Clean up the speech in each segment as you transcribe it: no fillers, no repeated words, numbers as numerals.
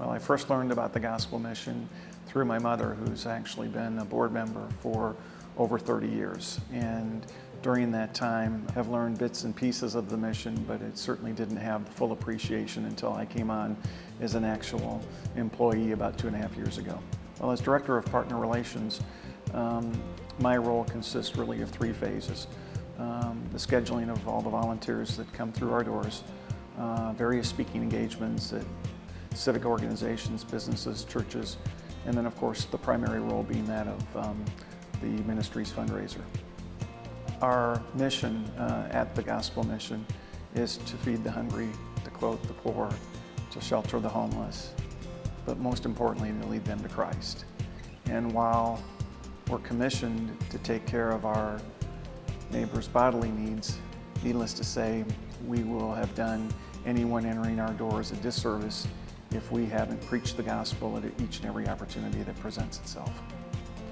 Well, I first learned about the gospel mission through my mother, who's actually been a board member for over 30 years. And during that time, I've learned bits and pieces of the mission, but it certainly didn't have the full appreciation until I came on as an actual employee about 2.5 years ago. Well, as Director of Partner Relations, my role consists really of 3 phases. The scheduling of all the volunteers that come through our doors, various speaking engagements at civic organizations, businesses, churches, and then of course the primary role being that of the ministry's fundraiser. Our mission at the Gospel Mission is to feed the hungry, to clothe the poor, to shelter the homeless, but most importantly to lead them to Christ. And while we're commissioned to take care of our neighbors' bodily needs, needless to say, we will have done anyone entering our doors a disservice if we haven't preached the gospel at each and every opportunity that presents itself.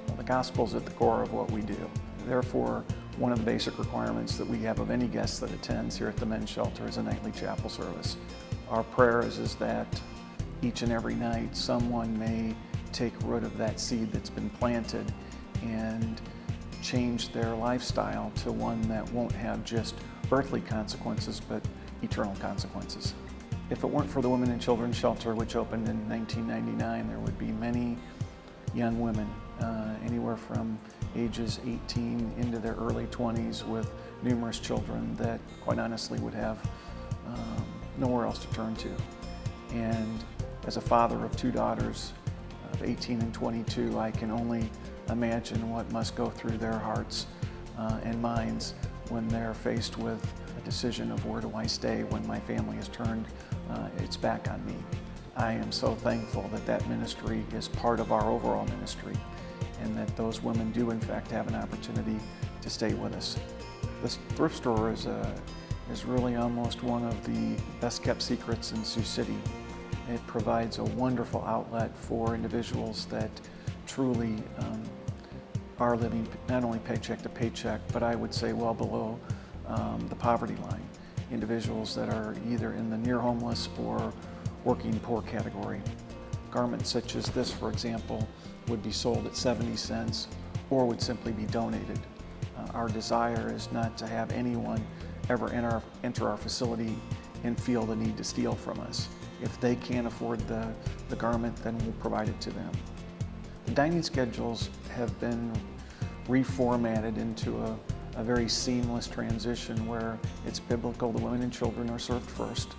Well, the gospel is at the core of what we do. Therefore, one of the basic requirements that we have of any guest that attends here at the men's shelter is a nightly chapel service. Our prayer is that each and every night someone may take root of that seed that's been planted and change their lifestyle to one that won't have just earthly consequences, but eternal consequences. If it weren't for the Women and Children's Shelter, which opened in 1999, there would be many young women, anywhere from ages 18 into their early 20s with numerous children that quite honestly would have nowhere else to turn to. And as a father of 2 daughters, of 18 and 22, I can only imagine what must go through their hearts and minds when they're faced with a decision of where do I stay when my family has turned its back on me. I am so thankful that that ministry is part of our overall ministry and that those women do in fact have an opportunity to stay with us. This thrift store is really almost one of the best kept secrets in Sioux City. It provides a wonderful outlet for individuals that truly are living not only paycheck to paycheck, but I would say well below the poverty line. Individuals that are either in the near homeless or working poor category. Garments such as this, for example, would be sold at 70 cents or would simply be donated. Our desire is not to have anyone ever enter our facility and feel the need to steal from us. If they can't afford the garment, then we'll provide it to them. The dining schedules have been reformatted into a very seamless transition where it's biblical. The women and children are served first.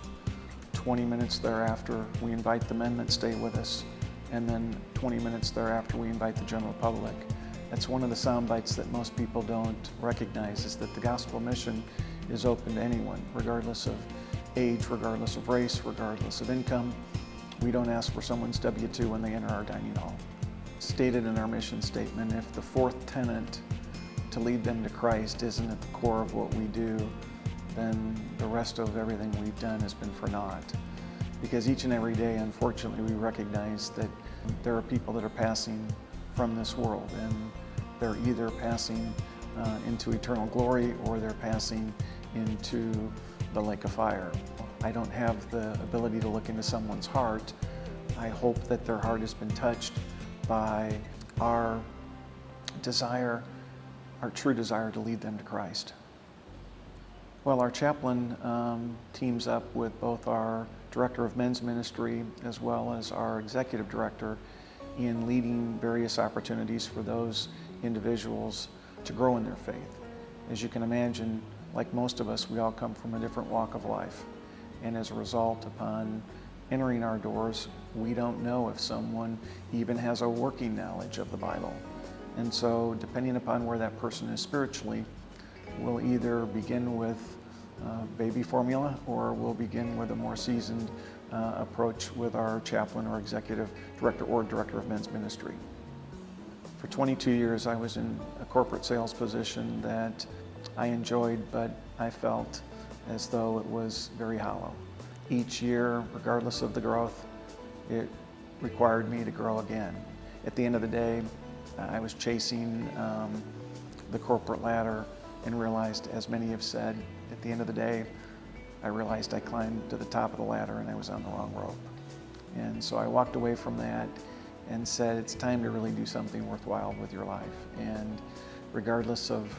20 minutes thereafter, we invite the men that stay with us, and then 20 minutes thereafter, we invite the general public. That's one of the sound bites that most people don't recognize, is that the gospel mission is open to anyone, regardless of age, regardless of race, regardless of income. We don't ask for someone's W-2 when they enter our dining hall. Stated in our mission statement, if the 4th tenet, to lead them to Christ, isn't at the core of what we do, then the rest of everything we've done has been for naught. Because each and every day, unfortunately, we recognize that there are people that are passing from this world, and they're either passing into eternal glory or they're passing into the lake of fire. I don't have the ability to look into someone's heart. I hope that their heart has been touched by our desire, our true desire to lead them to Christ. Well, our chaplain teams up with both our director of men's ministry as well as our executive director in leading various opportunities for those individuals to grow in their faith. As you can imagine, like most of us, we all come from a different walk of life. And as a result, upon entering our doors, we don't know if someone even has a working knowledge of the Bible. And so, depending upon where that person is spiritually, we'll either begin with baby formula or we'll begin with a more seasoned approach with our chaplain or executive director or director of men's ministry. For 22 years, I was in a corporate sales position that I enjoyed, but I felt as though it was very hollow. Each year, regardless of the growth, it required me to grow again. At the end of the day, I was chasing the corporate ladder and realized, as many have said, at the end of the day, I realized I climbed to the top of the ladder and I was on the wrong rope. And so I walked away from that and said, it's time to really do something worthwhile with your life. And regardless of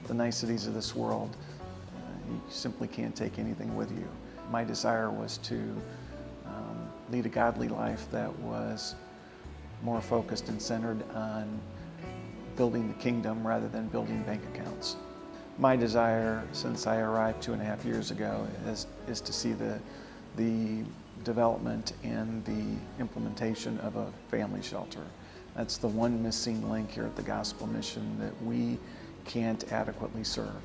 the niceties of this world, you simply can't take anything with you. My desire was to lead a godly life that was more focused and centered on building the kingdom rather than building bank accounts. My desire, since I arrived 2.5 years ago, is to see the development and the implementation of a family shelter. That's the one missing link here at the Gospel Mission that we can't adequately serve.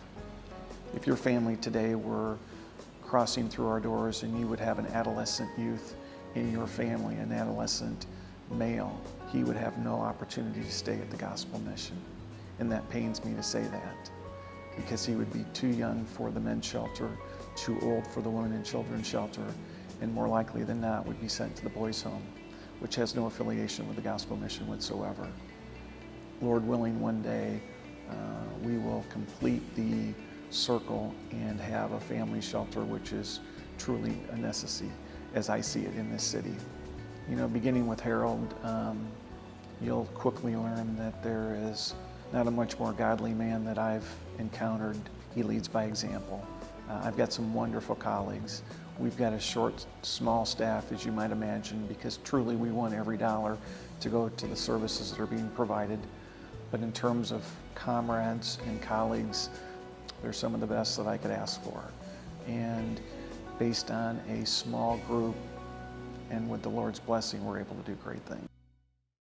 If your family today were crossing through our doors and you would have an adolescent youth in your family, an adolescent male, he would have no opportunity to stay at the Gospel Mission. And that pains me to say that, because he would be too young for the men's shelter, too old for the women and children's shelter, and more likely than not would be sent to the boys' home, which has no affiliation with the Gospel Mission whatsoever. Lord willing, one day we will complete the circle and have a family shelter, which is truly a necessity as I see it in this city. You know, beginning with Harold, you'll quickly learn that there is not a much more godly man that I've encountered. He leads by example. I've got some wonderful colleagues. We've got a short, small staff, as you might imagine, because truly we want every dollar to go to the services that are being provided. But in terms of comrades and colleagues, they're some of the best that I could ask for. And based on a small group and with the Lord's blessing, we're able to do great things.